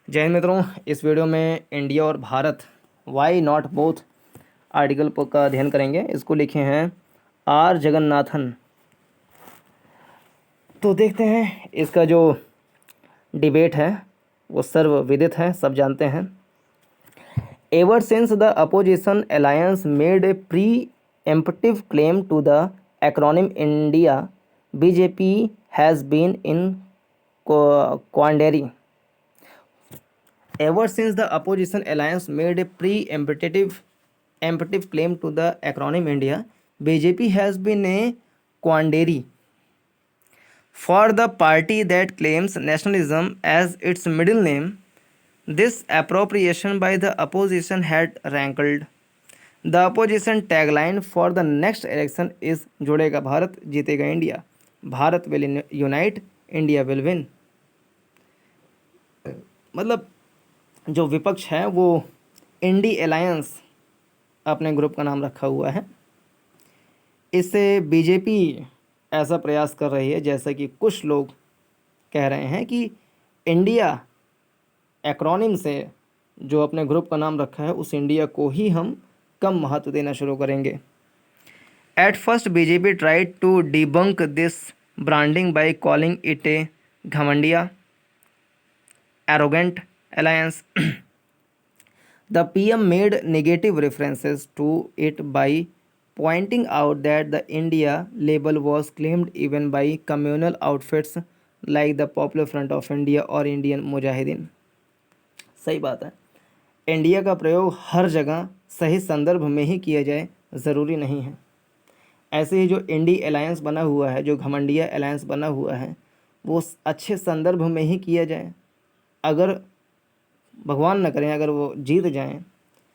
जय हिंद मित्रों, इस वीडियो में इंडिया और Bharat why not both article का अध्ययन करेंगे। इसको लिखे हैं आर जगन्नाथन। तो देखते हैं इसका जो डिबेट है वो सर्वविदित है, सब जानते हैं। Ever since the opposition alliance made a preemptive claim to the acronym India, BJP has been in quandary. Ever since the opposition alliance made a preemptive claim to the acronym India, BJP has been a quandary for the party that claims nationalism as its middle name. This appropriation by the opposition had rankled. The opposition tagline for the next election is जुड़ेगा भारत, जीतेगा India, Bharat will unite, India will win। मतलब जो विपक्ष है वो INDI alliance अपने group का नाम रखा हुआ है। इससे बीजेपी ऐसा प्रयास कर रही है जैसा कि कुछ लोग कह रहे हैं कि इंडिया एक्रोनिम से जो अपने ग्रुप का नाम रखा है उस इंडिया को ही हम कम महत्व देना शुरू करेंगे। At first BJP tried to debunk this branding by calling it a ghamandiya arrogant alliance. The PM made negative references to it by pointing out that the India label was claimed even by communal outfits like the Popular Front of India और Indian Mujahideen। सही बात है, India का प्रयोग हर जगह सही संदर्भ में ही किया जाए ज़रूरी नहीं है। ऐसे ही जो इंडी अलायंस बना हुआ है, जो घमंडिया अलायंस बना हुआ है, वो अच्छे संदर्भ में ही किया जाए। अगर भगवान न करें अगर वो जीत जाएं,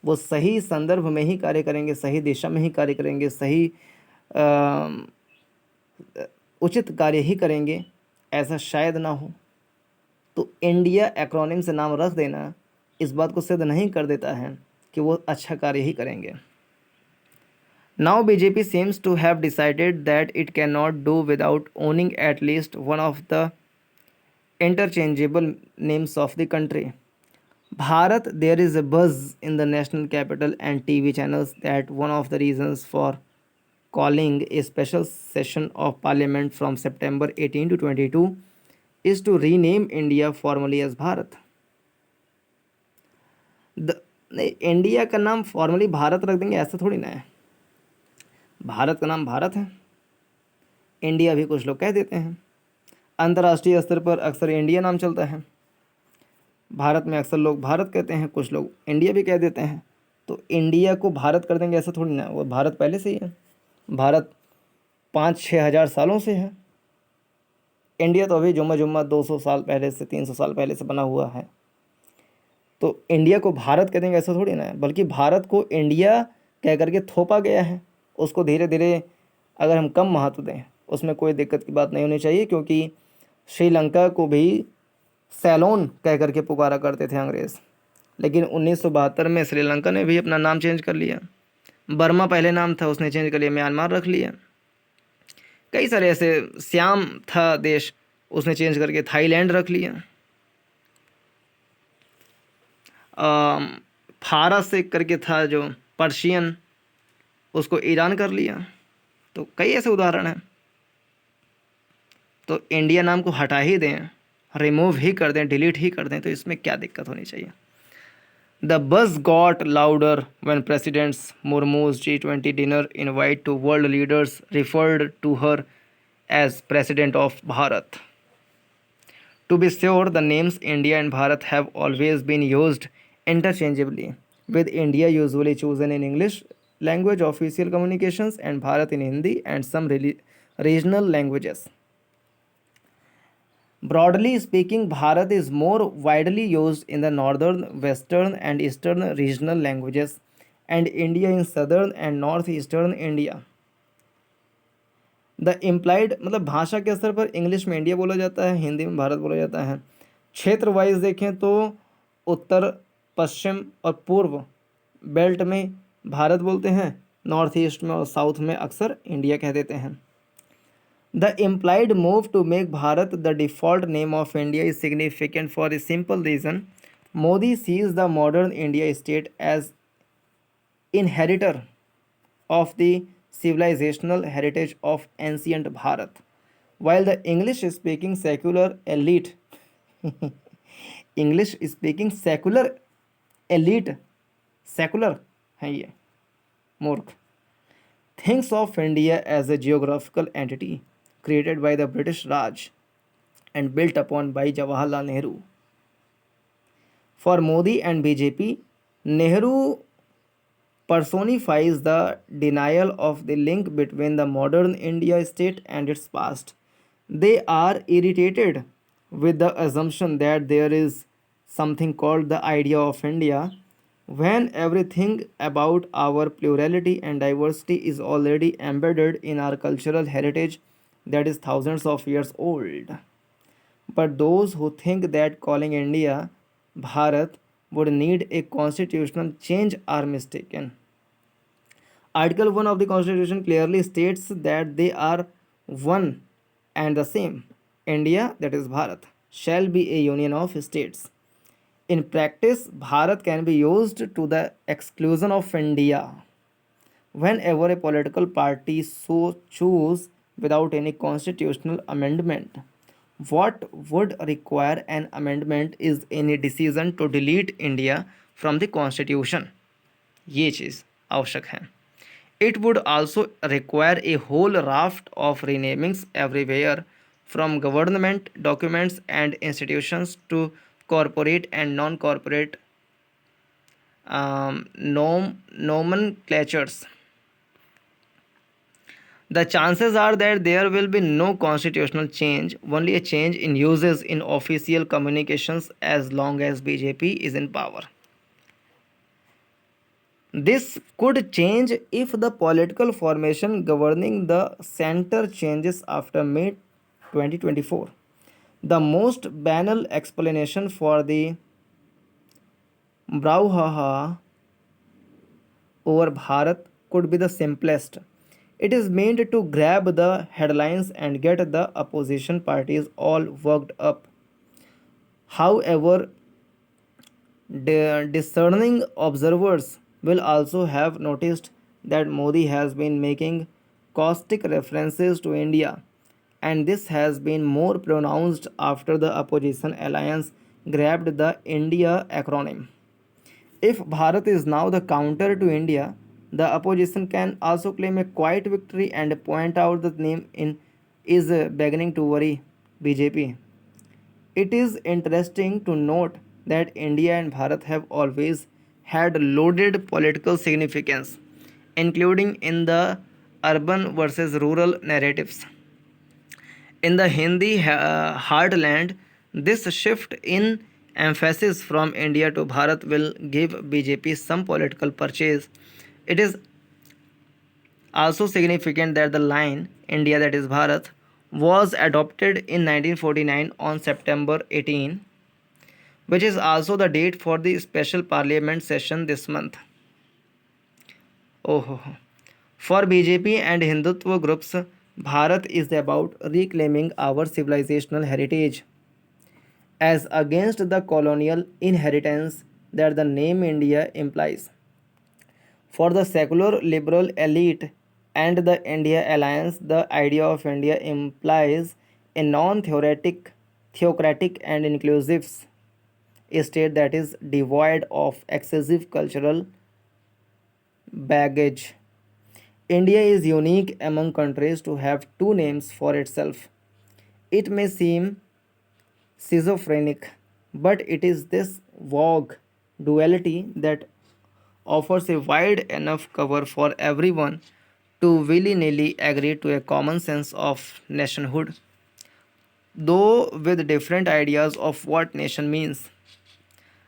वो सही संदर्भ में ही कार्य करेंगे, सही दिशा में ही कार्य करेंगे, सही उचित कार्य ही करेंगे, ऐसा शायद ना हो। तो इंडिया एक्रोनिम से नाम रख देना इस बात को सिद्ध नहीं कर देता है कि वो अच्छा कार्य ही करेंगे। Now BJP seems to have decided that it can not do without owning at least one of the interchangeable names of the country. Bharat, there is a buzz in the national capital and TV channels that one of the reasons for calling a special session of parliament from September 18 to 22 is to rename India formally as Bharat. India का नाम formally Bharat रख देंगे ऐसा थोड़ी ना है। भारत का नाम भारत है, इंडिया भी कुछ लोग कह देते हैं। अंतर्राष्ट्रीय स्तर पर अक्सर इंडिया नाम चलता है, भारत में अक्सर लोग भारत कहते हैं, कुछ लोग इंडिया भी कह देते हैं। तो इंडिया को भारत कर देंगे ऐसा थोड़ी ना, वो भारत पहले से ही है। भारत 5-6 हज़ार सालों से है। इंडिया तो अभी जुम्मा जुम्मा 200 साल पहले से 300 साल पहले से बना हुआ है। तो इंडिया को भारत कह देंगे ऐसा थोड़ी ना है, बल्कि भारत को इंडिया कह करके थोपा गया है। उसको धीरे धीरे अगर हम कम महत्व दें उसमें कोई दिक्कत की बात नहीं होनी चाहिए, क्योंकि श्रीलंका को भी सैलोन कह करके पुकारा करते थे अंग्रेज़, लेकिन 1972 में श्रीलंका ने भी अपना नाम चेंज कर लिया। बर्मा पहले नाम था, उसने चेंज कर लिया, म्यांमार रख लिया। कई सारे ऐसे, श्याम था देश, उसने चेंज करके थाईलैंड रख लिया। फारस से करके था जो पर्शियन, उसको ईरान कर लिया। तो कई ऐसे उदाहरण हैं। तो इंडिया नाम को हटा ही दें, रिमूव ही कर दें, डिलीट ही कर दें, तो इसमें क्या दिक्कत होनी चाहिए। The buzz got louder when President Murmu's G20 dinner invite to world leaders referred to her as President of Bharat. To be sure, the names India and Bharat have always been used interchangeably, with India usually chosen in English language official communications and Bharat in Hindi and some regional languages. Broadly speaking, Bharat is more widely used in the northern, western, and eastern regional languages, and India in southern and northeastern India. The implied मतलब भाषा के स्तर पर English में India बोला जाता है, हिंदी में भारत बोला जाता है। क्षेत्र वाइज देखें तो उत्तर, पश्चिम और पूर्व बेल्ट में भारत बोलते हैं, नॉर्थ ईस्ट में और साउथ में अक्सर इंडिया कह देते हैं। The implied move to make Bharat the default name of India is significant for a simple reason. Modi sees the modern India state as inheritor of the civilizational heritage of ancient Bharat, while the English speaking secular elite English speaking secular elite secular है ये मूर्ख thinks of India as a geographical entity created by the British Raj and built upon by Jawaharlal Nehru. For Modi and BJP, Nehru personifies the denial of the link between the modern India state and its past. They are irritated with the assumption that there is something called the idea of India when everything about our plurality and diversity is already embedded in our cultural heritage that is thousands of years old. But those who think that calling India Bharat would need a constitutional change are mistaken. Article 1 of the Constitution clearly states that they are one and the same. India, that is Bharat, shall be a union of states. In practice, Bharat can be used to the exclusion of India whenever a political party so choose without any constitutional amendment. What would require an amendment is any decision to delete India from the constitution. ये चीज़ आवश्यक है. It would also require a whole raft of renamings everywhere, from government documents and institutions to corporate and non-corporate nomenclatures. The chances are that there will be no constitutional change, only a change in uses in official communications as long as BJP is in power. This could change if the political formation governing the center changes after May 2024. The most banal explanation for the brouhaha over Bharat could be the simplest. It is meant to grab the headlines and get the opposition parties all worked up. However, discerning observers will also have noticed that Modi has been making caustic references to India, and this has been more pronounced after the opposition alliance grabbed the India acronym. If Bharat is now the counter to India, the opposition can also claim a quiet victory and point out the name in is beginning to worry BJP. It is interesting to note that India and Bharat have always had loaded political significance, including in the urban versus rural narratives. In the Hindi heartland, this shift in emphasis from India to Bharat will give BJP some political purchase. It is also significant that the line India, that is Bharat, was adopted in 1949 on September 18, which is also the date for the special parliament session this month. Oh, for BJP and Hindutva groups, Bharat is about reclaiming our civilizational heritage as against the colonial inheritance that the name India implies. For the secular liberal elite and the India alliance, the idea of India implies a theocratic, and inclusive state that is devoid of excessive cultural baggage. India is unique among countries to have two names for itself. It may seem schizophrenic, but it is this vague duality that offers a wide enough cover for everyone to willy nilly agree to a common sense of nationhood, though with different ideas of what nation means.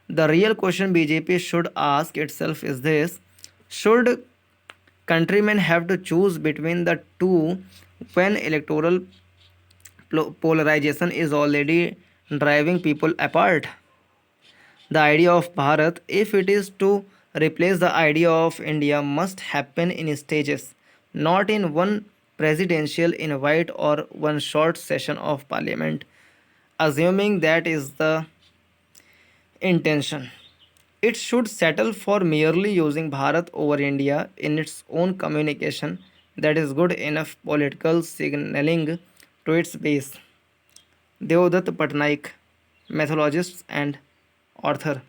The real question BJP should ask itself is this: should countrymen have to choose between the two when electoral polarization is already driving people apart? The idea of Bharat, if it is to replace the idea of India, must happen in stages, not in one presidential invite or one short session of parliament. Assuming that is the intention. It should settle for merely using Bharat over India in its own communication. That is good enough political signaling to its base. Deodat Patnaik, mythologist and author,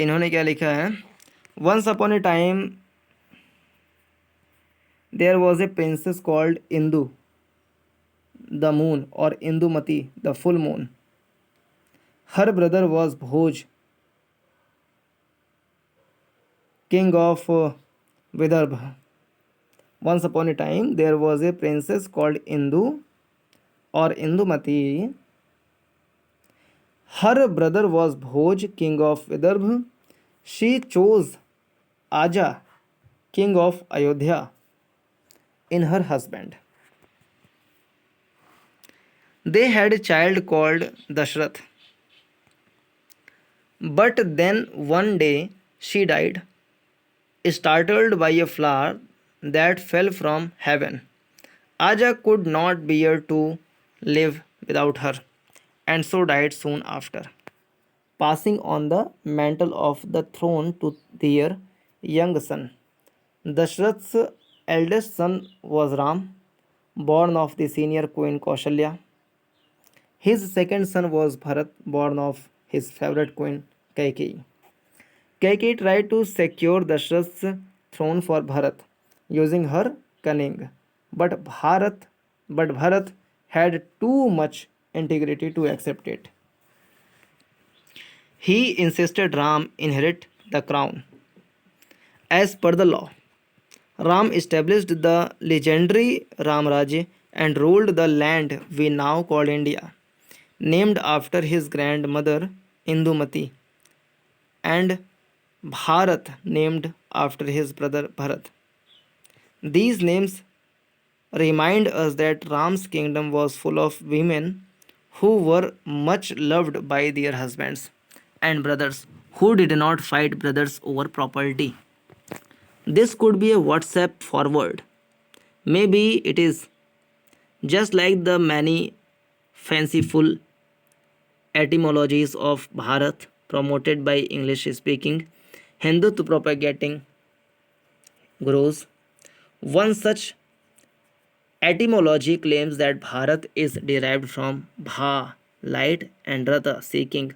इन्होंने क्या लिखा है? Once upon a time there was a princess called Indu the moon और Indumati the full moon. Her brother was Bhoj king of Vidarbha. Once upon a time there was a princess called Indu और Indumati. Her brother was Bhoj king of Vidarbha. She chose Aja king of Ayodhya in her husband. They had a child called Dasharatha. But then one day she died, startled by a flower that fell from heaven. Aja could not bear to live without her, and so died soon after, passing on the mantle of the throne to their young son. Dashrath's eldest son was Ram, born of the senior queen Kaushalya. His second son was Bharat, born of his favorite queen Kaikeyi. Kaikeyi tried to secure Dashrath's throne for Bharat using her cunning, but Bharat had too much integrity to accept it. He insisted Ram inherit the crown. As per the law, Ram established the legendary Ram Rajya and ruled the land we now call India, named after his grandmother Indumati, and Bharat named after his brother Bharat. These names remind us that Ram's kingdom was full of women who were much loved by their husbands and brothers who did not fight brothers over property. This could be a WhatsApp forward. Maybe it is, just like the many fanciful etymologies of Bharat promoted by English speaking Hindutva propagating gurus. One such etymology claims that Bharat is derived from Bha, light, and Rata, seeking.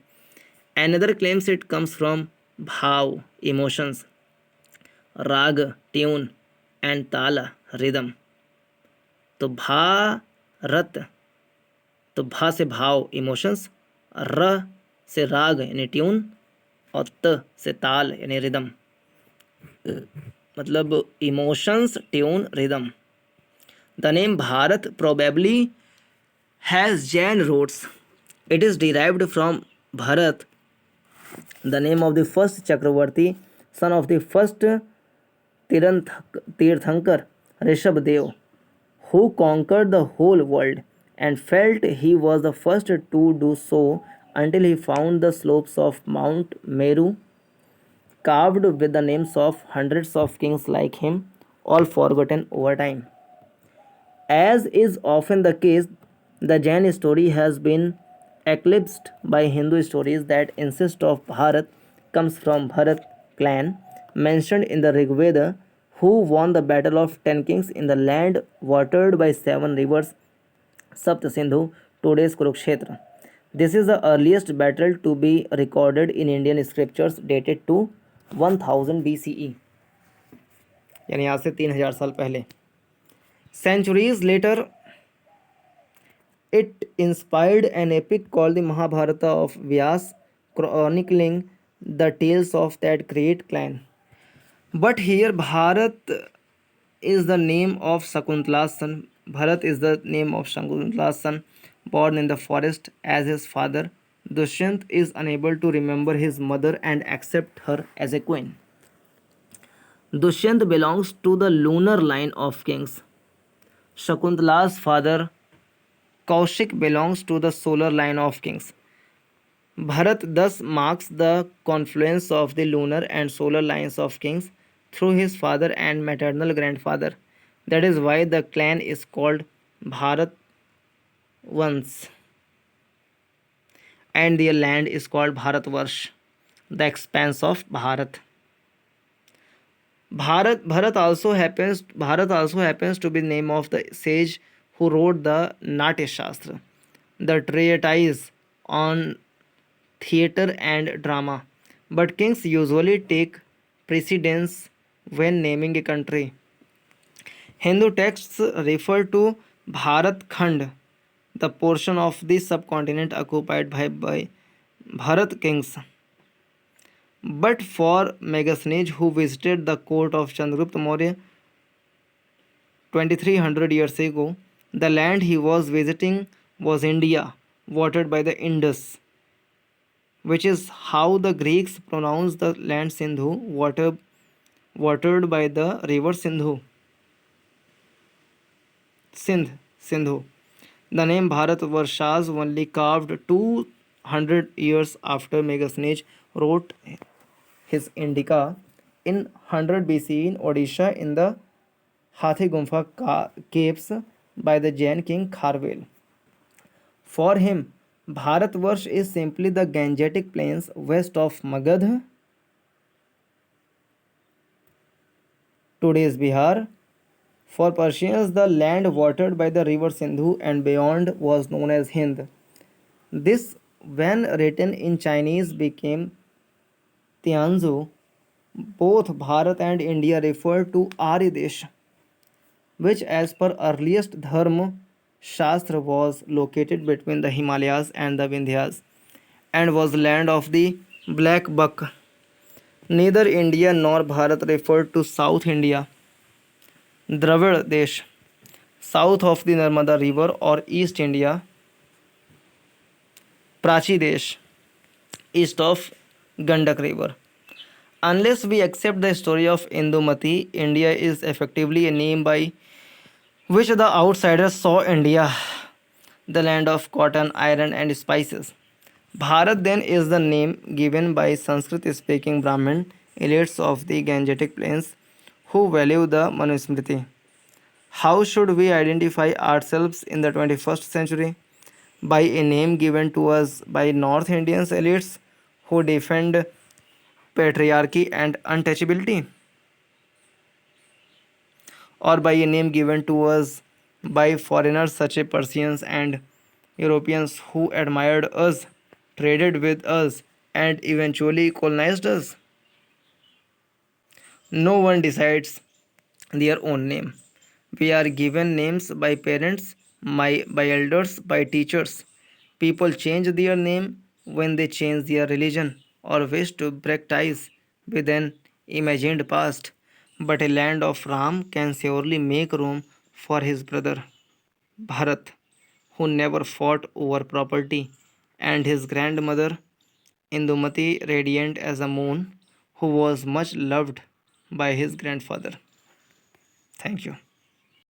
Another claims it comes from Bhav, emotions, Rag, tune, and Tala, rhythm. तो भारत, तो भा से भाव emotions, र से राग यानी tune और त से ताल यानी रिदम, मतलब emotions, tune, rhythm. The name Bharat probably has Jain roots. It is derived from Bharat, the name of the first Chakravarti, son of the first Tirthankar Rishabh, who conquered the whole world and felt he was the first to do so until he found the slopes of Mount Meru carved with the names of hundreds of kings like him, all forgotten over time. As is often the case, the Jain story has been eclipsed by Hindu stories that insist of Bharat comes from Bharat clan mentioned in the Rig Veda, who won the battle of 10 kings in the land watered by 7 rivers Sapt Sindhu, today's Kurukshetra. This is the earliest battle to be recorded in Indian scriptures dated to 1000 BCE, यानी आज से 3000 साल पहले. Centuries later, it inspired an epic called the Mahabharata of Vyas, chronicling the tales of that great clan. But here Bharat is the name of Shakuntala's son. Bharat is the name of Shakuntala's son, born in the forest as his father. Dushyant is unable to remember his mother and accept her as a queen. Dushyant belongs to the lunar line of kings. Shakuntala's father Kaushik belongs to the solar line of kings. Bharat thus marks the confluence of the lunar and solar lines of kings through his father and maternal grandfather. That is why the clan is called Bharat Vans. and their land is called Bharatvarsh, the expanse of Bharat. Bharat also happens to be the name of the sage who wrote the Natya Shastra, the treatise on theatre and drama. But kings usually take precedence when naming a country. Hindu texts refer to Bharat Khand, the portion of the subcontinent occupied by Bharat kings. But for Megasnage, who visited the court of Chandragupta Maurya 2300 years ago, the land he was visiting was India, watered by the Indus, which is how the Greeks pronounced the land watered by the river Sindhu. The name Bharatvarshas only carved 200 years after Megasnage wrote his Indica in 100 BC in Odisha in the Hathi caves by the Jain king Kharvel. For him, Bharatvarsh is simply the Gangetic plains west of Magadha, today's Bihar. For Persians, the land watered by the river Sindhu and beyond was known as Hind. This, when written in Chinese, became Tianzhu. Both Bharat and India refer to Aryadesh, which, as per earliest Dharma Shastra, was located between the Himalayas and the Vindhyas and was land of the Black Buck. Neither India nor Bharat referred to South India, Dravid Desh, south of the Narmada River, or East India, Prachi Desh, east of Gandak River. Unless we accept the story of Indumati, India is effectively a name by which the outsiders saw India, the land of cotton, iron, and spices. Bharat then is the name given by Sanskrit speaking Brahmin elites of the Gangetic plains who value the Manusmriti. How should we identify ourselves in the 21st century? By a name given to us by North Indians elites who defend patriarchy and untouchability, or by a name given to us by foreigners such as Persians and Europeans who admired us, traded with us, and eventually colonized us. No one decides their own name. We are given names by parents, by elders, by teachers. People change their name when they change their religion or wish to break ties with an imagined past. But a land of Ram can surely make room for his brother Bharat, who never fought over property, and his grandmother Indumati, radiant as a moon, who was much loved by his grandfather. Thank you.